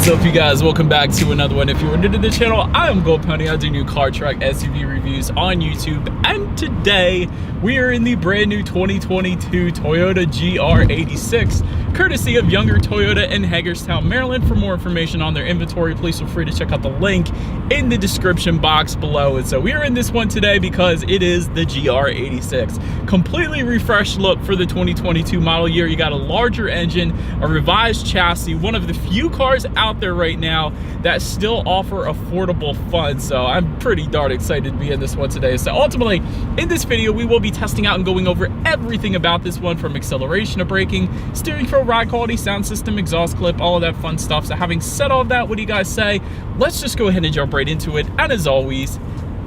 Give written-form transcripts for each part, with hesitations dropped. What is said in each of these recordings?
What's up, you guys? Welcome back to another one. If you're new to the channel, I am Gold Pony. I do new car, truck, SUV reviews on YouTube, and today we are in the brand new 2022 Toyota GR86, courtesy of Younger Toyota in Hagerstown, Maryland. For more information on their inventory, please feel free to check out the link in the description box below. And so we are in this one today because it is the GR86. Completely refreshed look for the 2022 model year. You got a larger engine, a revised chassis, one of the few cars out there right now that still offer affordable fun. So I'm pretty darn excited to be in this one today. So ultimately, in this video, we will be testing out and going over everything about this one, from acceleration to braking, steering feel, ride quality, sound system, exhaust clip, all of that fun stuff. So having said all of that, what do you guys say? Let's just go ahead and jump right into it. And as always,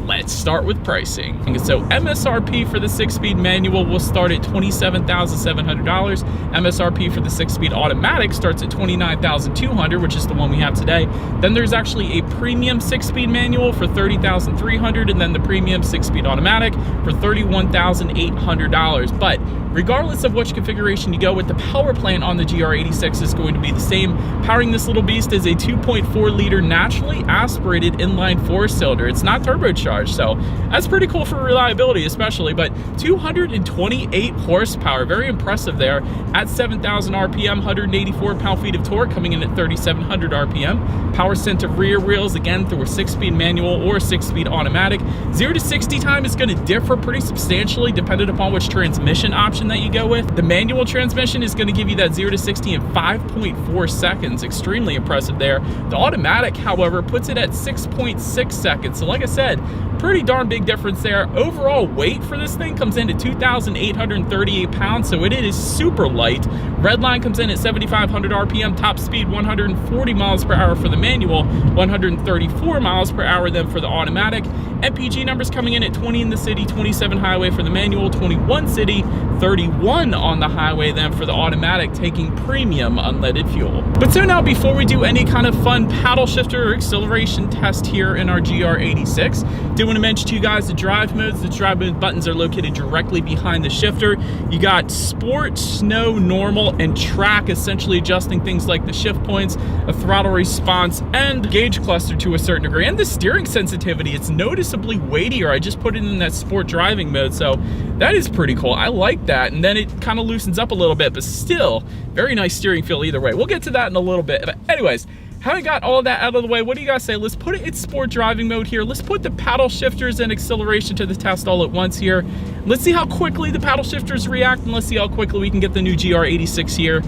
let's start with pricing. So MSRP for the 6-speed manual will start at $27,700. MSRP for the 6-speed automatic starts at $29,200, which is the one we have today. Then there's actually a premium 6-speed manual for $30,300, and then the premium 6-speed automatic for $31,800. But regardless of which configuration you go with, the power plant on the GR86 is going to be the same. Powering this little beast is a 2.4 liter naturally aspirated inline 4-cylinder. It's not turbocharged, so that's pretty cool for reliability especially, but 228 horsepower, very impressive there at 7,000 RPM, 184 pound-feet of torque, coming in at 3,700 RPM. Power sent to rear wheels, again through a 6-speed manual or 6-speed automatic. 0 to 60 time is going to differ pretty substantially depending upon which transmission option that you go with. The manual transmission is going to give you that 0 to 60 in 5.4 seconds, extremely impressive there. The automatic, however, puts it at 6.6 seconds. So like I said, pretty darn big difference there. Overall weight for this thing comes in at 2,838 pounds, so it is super light. Redline comes in at 7,500 RPM, top speed 140 miles per hour for the manual, 134 miles per hour then for the automatic. MPG numbers coming in at 20 in the city, 27 highway for the manual, 21 city, 31 on the highway then for the automatic, taking premium unleaded fuel. But so now, before we do any kind of fun paddle shifter or acceleration test here in our GR86, do want to mention to you guys the drive modes. The drive mode buttons are located directly behind the shifter. You got sport, snow, normal, and track, essentially adjusting things like the shift points, a throttle response, and gauge cluster to a certain degree. And the steering sensitivity, it's noticeably weightier. I just put it in that sport driving mode, so that is pretty cool. I like that. And then it kind of loosens up a little bit, but still very nice steering feel either way. We'll get to that in a little bit. But anyways, having got all of that out of the way, what do you guys say? Let's put it in sport driving mode here. Let's put the paddle shifters and acceleration to the test all at once here. Let's see how quickly the paddle shifters react, and let's see how quickly we can get the new GR86 here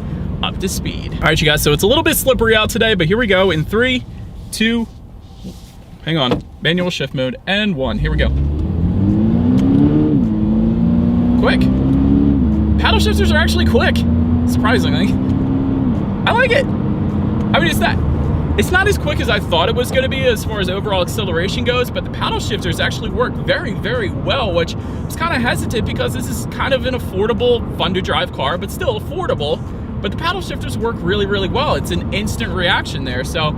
up to speed. All right, you guys, so it's a little bit slippery out today, but here we go in 3, 2, hang on, manual shift mode, and 1. Here we go. Quick. Paddle shifters are actually quick, surprisingly. I like it. I mean, it's not as quick as I thought it was going to be as far as overall acceleration goes, but the paddle shifters actually work very, very well, which I was kind of hesitant because this is kind of an affordable, fun to drive car, but still affordable. But the paddle shifters work really, really well. It's an instant reaction there. So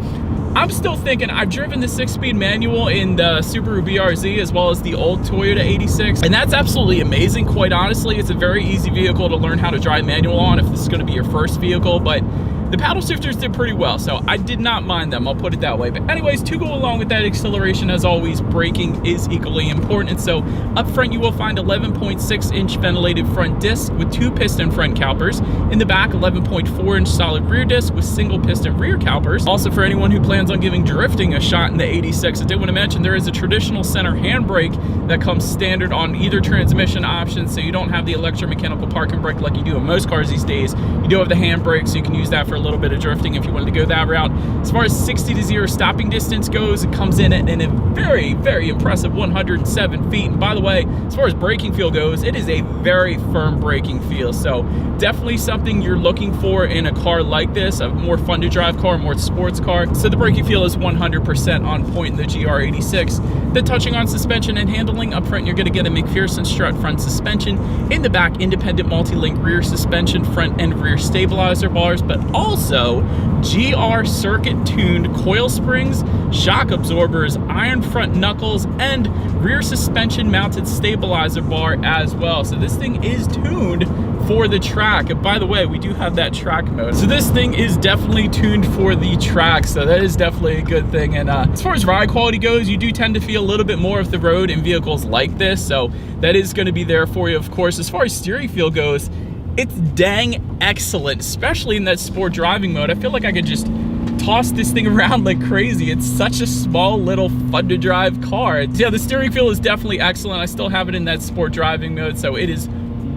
I'm still thinking, I've driven the 6-speed manual in the Subaru BRZ as well as the old Toyota 86, and that's absolutely amazing. Quite honestly, it's a very easy vehicle to learn how to drive manual on if this is going to be your first vehicle, but the paddle shifters did pretty well, so I did not mind them, I'll put it that way. But anyways, to go along with that acceleration, as always, braking is equally important. So up front, you will find 11.6-inch ventilated front disc with 2 piston front calipers. In the back, 11.4-inch solid rear disc with single piston rear calipers. Also, for anyone who plans on giving drifting a shot in the 86, I did want to mention there is a traditional center handbrake that comes standard on either transmission option, so you don't have the electromechanical parking brake like you do in most cars these days. You do have the handbrake, so you can use that for a little bit of drifting if you wanted to go that route. As far as 60 to 0 stopping distance goes, it comes in at a very, very impressive 107 feet. And by the way, as far as braking feel goes, it is a very firm braking feel. So definitely something you're looking for in a car like this, a more fun to drive car, more sports car. So the braking feel is 100% on point in the GR86. Then touching on suspension and handling, up front you're going to get a McPherson strut front suspension. In the back, independent multi-link rear suspension, front and rear stabilizer bars, but also GR circuit tuned coil springs, shock absorbers, iron front knuckles, and rear suspension mounted stabilizer bar as well. So this thing is tuned for the track. And by the way, we do have that track mode. So this thing is definitely tuned for the track. So that is definitely a good thing. And as far as ride quality goes, you do tend to feel a little bit more of the road in vehicles like this. So that is going to be there for you, of course. As far as steering feel goes, it's dang excellent, especially in that sport driving mode. I feel like I could just toss this thing around like crazy. It's such a small, little, fun to drive car. Yeah, the steering feel is definitely excellent. I still have it in that sport driving mode, so it is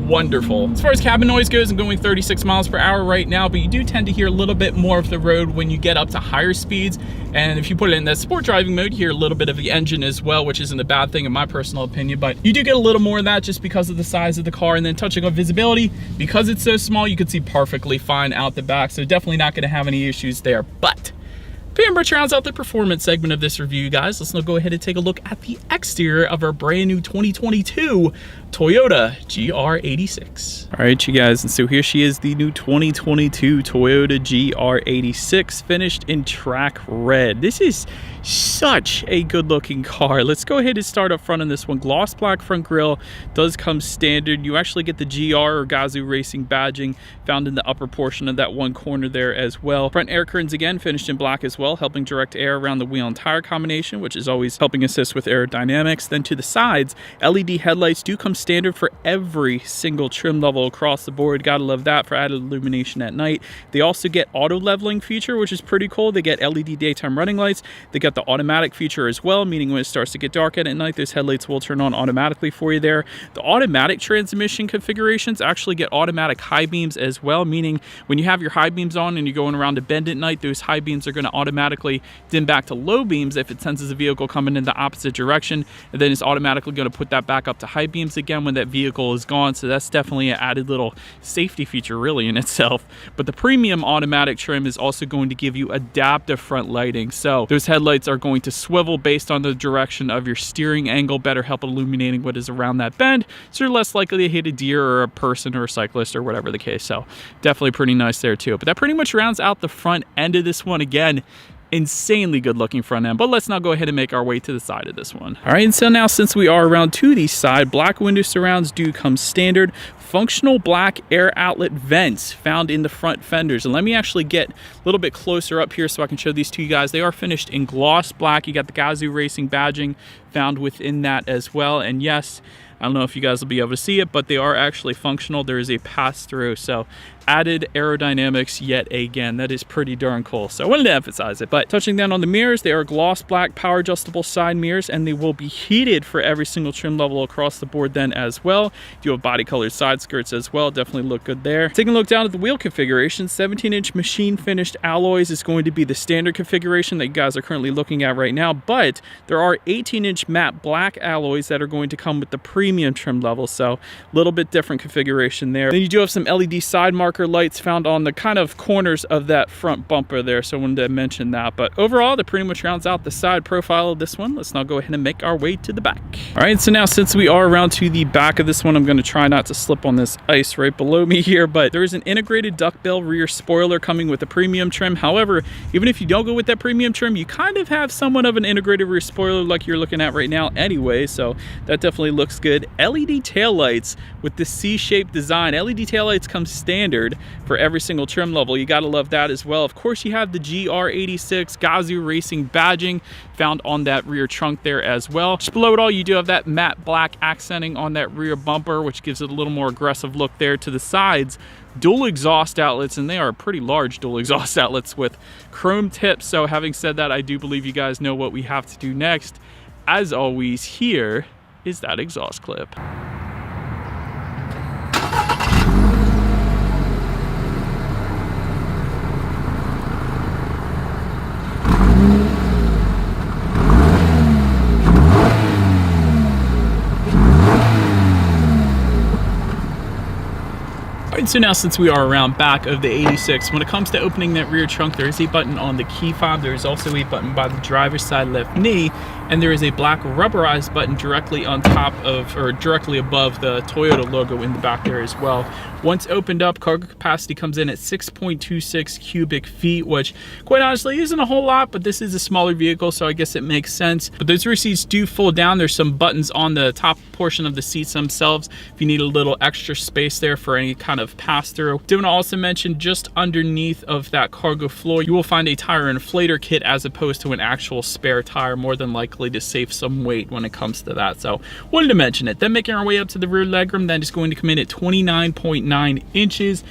wonderful. As far as cabin noise goes, I'm going 36 miles per hour right now, but you do tend to hear a little bit more of the road when you get up to higher speeds. And if you put it in that sport driving mode, you hear a little bit of the engine as well, which isn't a bad thing in my personal opinion, but you do get a little more of that just because of the size of the car. And then touching on visibility, because it's so small, you can see perfectly fine out the back. So definitely not going to have any issues there. But pretty much rounds out the performance segment of this review, guys. Let's now go ahead and take a look at the exterior of our brand new 2022 Toyota GR86. All right, you guys, and so here she is, the new 2022 Toyota GR86, finished in track red. This is such a good looking car. Let's go ahead and start up front on this one. Gloss black front grille does come standard. You actually get the GR or Gazoo Racing badging found in the upper portion of that one corner there as well. Front air curtains again finished in black as well, helping direct air around the wheel and tire combination, which is always helping assist with aerodynamics. Then to the sides, LED headlights do come standard for every single trim level across the board. Gotta love that for added illumination at night. They also get auto leveling feature, which is pretty cool. They get LED daytime running lights. They got the automatic feature as well, meaning when it starts to get dark at night, those headlights will turn on automatically for you there. The automatic transmission configurations actually get automatic high beams as well, meaning when you have your high beams on and you're going around a bend at night, those high beams are going to automatically dim back to low beams if it senses a vehicle coming in the opposite direction, and then it's automatically going to put that back up to high beams again when that vehicle is gone. So that's definitely an added little safety feature really in itself. But the premium automatic trim is also going to give you adaptive front lighting, so those headlights are going to swivel based on the direction of your steering angle, better help illuminating what is around that bend, so you're less likely to hit a deer or a person or a cyclist or whatever the case. So definitely pretty nice there too. But that pretty much rounds out the front end of this one. Again, insanely good looking front end, but let's now go ahead and make our way to the side of this one. All right, and so now since we are around to the side, black window surrounds do come standard. Functional black air outlet vents found in the front fenders. And let me actually get a little bit closer up here so I can show these to you guys. They are finished in gloss black. You got the Gazoo Racing badging found within that as well. And yes, I don't know if you guys will be able to see it, but they are actually functional. There is a pass-through, so added aerodynamics yet again. That is pretty darn cool, so I wanted to emphasize it. But touching down on the mirrors, they are gloss black power adjustable side mirrors, and they will be heated for every single trim level across the board then as well. You have body colored side skirts as well, definitely look good there. Taking a look down at the wheel configuration, 17-inch machine finished alloys is going to be the standard configuration that you guys are currently looking at right now, but there are 18-inch matte black alloys that are going to come with the premium trim level, so a little bit different configuration there. Then you do have some LED side marker lights found on the kind of corners of that front bumper there, so I wanted to mention that. But overall, that pretty much rounds out the side profile of this one. Let's now go ahead and make our way to the back. All right, so now since we are around to the back of this one, I'm going to try not to slip on this ice right below me here, but there is an integrated duckbill rear spoiler coming with the premium trim. However, even if you don't go with that premium trim, you kind of have somewhat of an integrated rear spoiler like you're looking at right now anyway, so that definitely looks good. LED taillights with the C-shaped design. LED taillights come standard for every single trim level. You gotta love that as well. Of course, you have the GR86 Gazoo Racing badging found on that rear trunk there as well. Just below it all, you do have that matte black accenting on that rear bumper, which gives it a little more aggressive look there. To the sides, dual exhaust outlets, and they are pretty large dual exhaust outlets with chrome tips. So having said that, I do believe you guys know what we have to do next. As always, here is that exhaust clip. Alright, so now since we are around back of the 86, when it comes to opening that rear trunk, there is a button on the key fob. There is also a button by the driver's side left knee, and there is a black rubberized button directly on top of, or directly above the Toyota logo in the back there as well. Once opened up, cargo capacity comes in at 6.26 cubic feet, which quite honestly isn't a whole lot, but this is a smaller vehicle, so I guess it makes sense. But those rear seats do fold down. There's some buttons on the top portion of the seats themselves if you need a little extra space there for any kind of pass-through. Did want to also mention, just underneath of that cargo floor, you will find a tire inflator kit as opposed to an actual spare tire, more than likely to save some weight when it comes to that. So wanted to mention it. Then making our way up to the rear legroom, then just going to come in at 29.9 inches.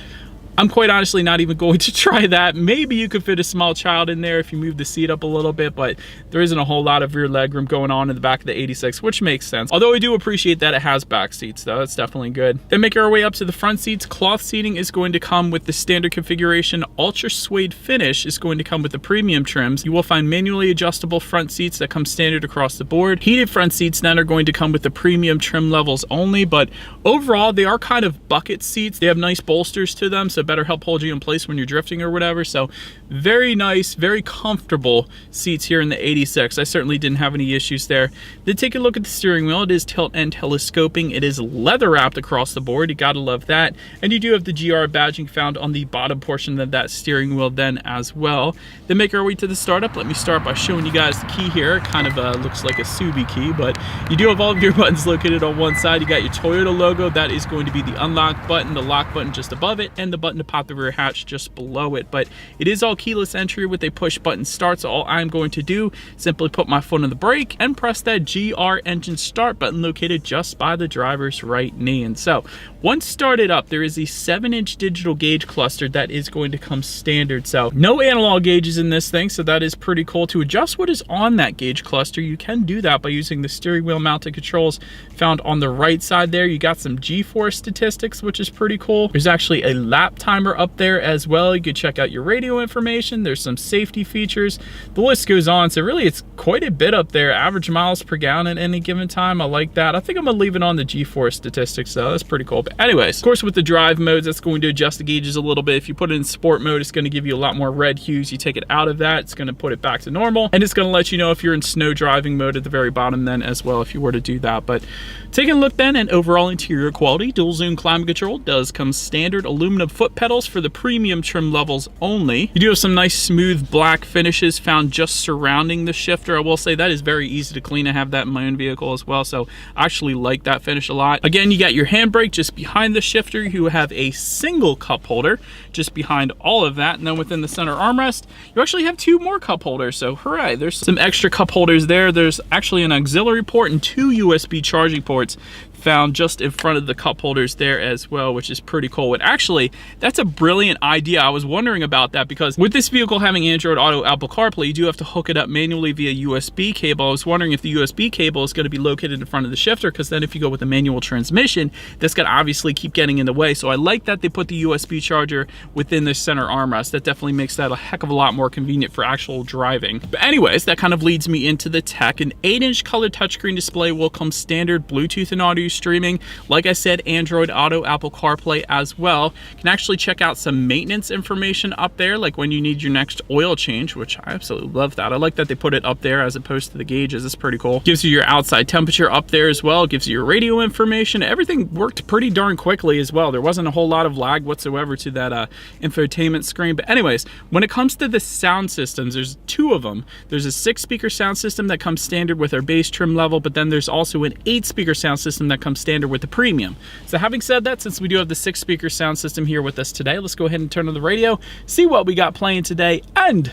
I'm quite honestly not even going to try that. Maybe you could fit a small child in there if you move the seat up a little bit, but there isn't a whole lot of rear legroom going on in the back of the 86, which makes sense. Although I do appreciate that it has back seats though, that's definitely good. Then making our way up to the front seats, cloth seating is going to come with the standard configuration. Ultra suede finish is going to come with the premium trims. You will find manually adjustable front seats that come standard across the board. Heated front seats then are going to come with the premium trim levels only, but overall they are kind of bucket seats. They have nice bolsters to them, so better help hold you in place when you're drifting or whatever. So very nice, very comfortable seats here in the 86. I certainly didn't have any issues there. Then take a look at the steering wheel. It is tilt and telescoping. It is leather wrapped across the board. You gotta love that. And you do have the GR badging found on the bottom portion of that steering wheel then as well. Then make our way to the startup. Let me start by showing you guys the key here. It kind of looks like a Subi key, but you do have all of your buttons located on one side. You got your Toyota logo. That is going to be the unlock button, the lock button just above it, and the button to pop the rear hatch just below it. But it is all keyless entry with a push button start, so all I'm going to do, simply put my foot on the brake and press that GR engine start button located just by the driver's right knee. And so once started up, there is a 7-inch digital gauge cluster that is going to come standard. So no analog gauges in this thing, so that is pretty cool. To adjust what is on that gauge cluster, you can do that by using the steering wheel mounted controls found on the right side there. You got some G-force statistics, which is pretty cool. There's actually a lap timer up there as well. You could check out your radio information. There's some safety features. The list goes on. So really it's quite a bit up there. Average miles per gallon at any given time. I like that. I think I'm gonna leave it on the G-force statistics though. That's pretty cool. But anyways, of course with the drive modes, that's going to adjust the gauges a little bit. If you put it in sport mode, it's going to give you a lot more red hues. You take it out of that, it's going to put it back to normal, and it's going to let you know if you're in snow driving mode at the very bottom then as well, if you were to do that. But taking a look then at overall interior quality, dual zone climate control does come standard. Aluminum foot pedals for the premium trim levels only. You do have some nice smooth black finishes found just surrounding the shifter. I will say that is very easy to clean. I have that in my own vehicle as well, so I actually like that finish a lot. Again, you got your handbrake just behind the shifter. You have a single cup holder just behind all of that, and then within the center armrest you actually have 2 more cup holders, so hooray. There's some extra cup holders there. There's actually an auxiliary port and 2 USB charging ports found just in front of the cup holders there as well, which is pretty cool. And actually, that's a brilliant idea. I was wondering about that because with this vehicle having Android Auto, Apple CarPlay, you do have to hook it up manually via USB cable. I was wondering if the USB cable is going to be located in front of the shifter, because then if you go with a manual transmission, that's going to obviously keep getting in the way. So I like that they put the USB charger within the center armrest. That definitely makes that a heck of a lot more convenient for actual driving. But anyways, that kind of leads me into the tech. An 8-inch color touchscreen display will come standard, Bluetooth and audio streaming. Like I said, Android Auto, Apple CarPlay as well. You can actually check out some maintenance information up there, like when you need your next oil change, which I absolutely love that. I like that they put it up there as opposed to the gauges. It's pretty cool. Gives you your outside temperature up there as well. Gives you your radio information. Everything worked pretty darn quickly as well. There wasn't a whole lot of lag whatsoever to that infotainment screen. But anyways, when it comes to the sound systems, there's 2 of them. There's a 6-speaker sound system that comes standard with our base trim level, but then there's also an 8-speaker sound system that comes standard with the premium. So having said that, since we do have the 6-speaker sound system here with us today, let's go ahead and turn on the radio, see what we got playing today, and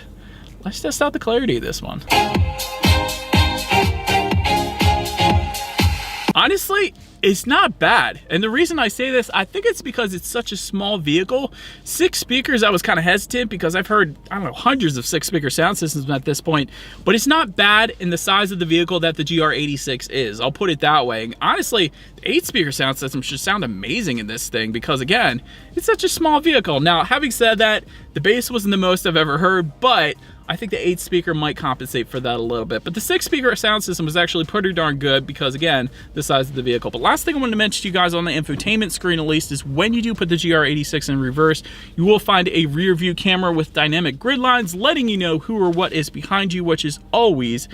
let's test out the clarity of this one. Honestly, it's not bad. And the reason I say this, I think it's because it's such a small vehicle. 6 speakers, I was kind of hesitant because I've heard, I don't know, hundreds of 6-speaker sound systems at this point, but it's not bad in the size of the vehicle that the GR86 is. I'll put it that way. And honestly, the 8-speaker sound system should sound amazing in this thing because, again, it's such a small vehicle. Now, having said that, the bass wasn't the most I've ever heard, but I think the 8 speaker might compensate for that a little bit. But the 6 speaker sound system was actually pretty darn good because, again, the size of the vehicle. But last thing I wanted to mention to you guys on the infotainment screen, at least, is when you do put the GR86 in reverse, you will find a rear view camera with dynamic grid lines letting you know who or what is behind you, which is always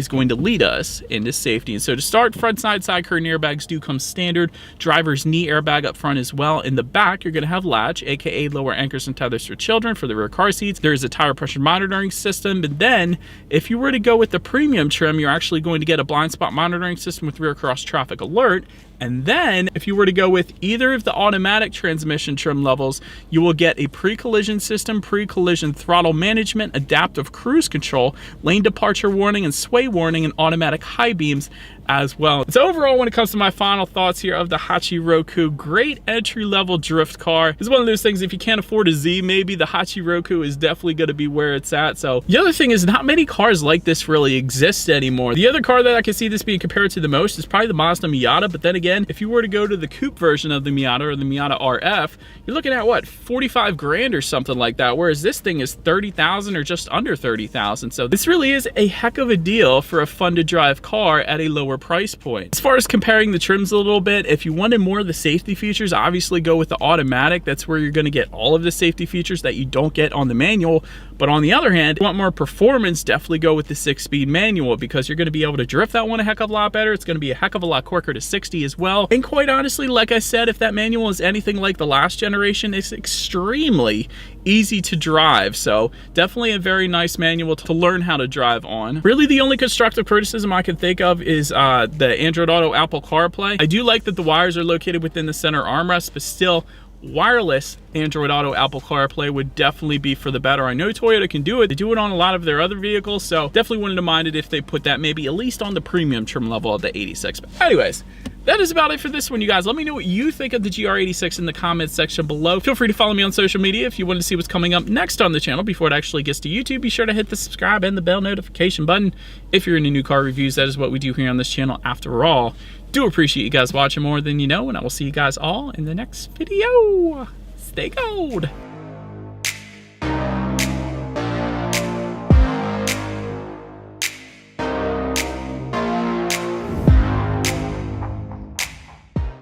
going to lead us into safety. And so to start, front side curtain airbags do come standard. Driver's knee airbag up front as well. In the back, you're going to have latch, aka lower anchors and tethers for children for the rear car seats. There is a tire pressure monitoring system. But then if you were to go with the premium trim, you're actually going to get a blind spot monitoring system with rear cross traffic alert. And then if you were to go with either of the automatic transmission trim levels, you will get a pre-collision system, pre-collision throttle management, adaptive cruise control, lane departure warning and sway warning, and automatic high beams as well. So overall, when it comes to my final thoughts here of the Hachiroku, great entry-level drift car. It's one of those things, if you can't afford a Z, maybe the Hachiroku is definitely going to be where it's at. So the other thing is, not many cars like this really exist anymore. The other car that I can see this being compared to the most is probably the Mazda Miata, but then again, if you were to go to the coupe version of the Miata or the Miata RF, you're looking at what, 45 grand or something like that, whereas this thing is 30,000 or just under 30,000. So this really is a heck of a deal for a fun to drive car at a lower price point. As far as comparing the trims a little bit, if you wanted more of the safety features, obviously go with the automatic. That's where you're going to get all of the safety features that you don't get on the manual. But on the other hand, if you want more performance, definitely go with the 6-speed manual, because you're going to be able to drift that one a heck of a lot better. It's going to be a heck of a lot quicker to 60 as well. And quite honestly, like I said, if that manual is anything like the last generation, it's extremely easy to drive. So definitely a very nice manual to learn how to drive on. Really, the only constructive criticism I can think of is the Android Auto Apple CarPlay. I do like that the wires are located within the center armrest, but still, wireless Android Auto Apple CarPlay would definitely be for the better. I know Toyota can do it. They do it on a lot of their other vehicles, so definitely wouldn't have minded if they put that maybe at least on the premium trim level of the 86. But anyways, that is about it for this one, you guys. Let me know what you think of the GR86 in the comments section below. Feel free to follow me on social media if you want to see what's coming up next on the channel before it actually gets to YouTube. Be sure to hit the subscribe and the bell notification button if you're into new car reviews. That is what we do here on this channel after all. Do appreciate you guys watching more than you know, and I will see you guys all in the next video. Stay gold.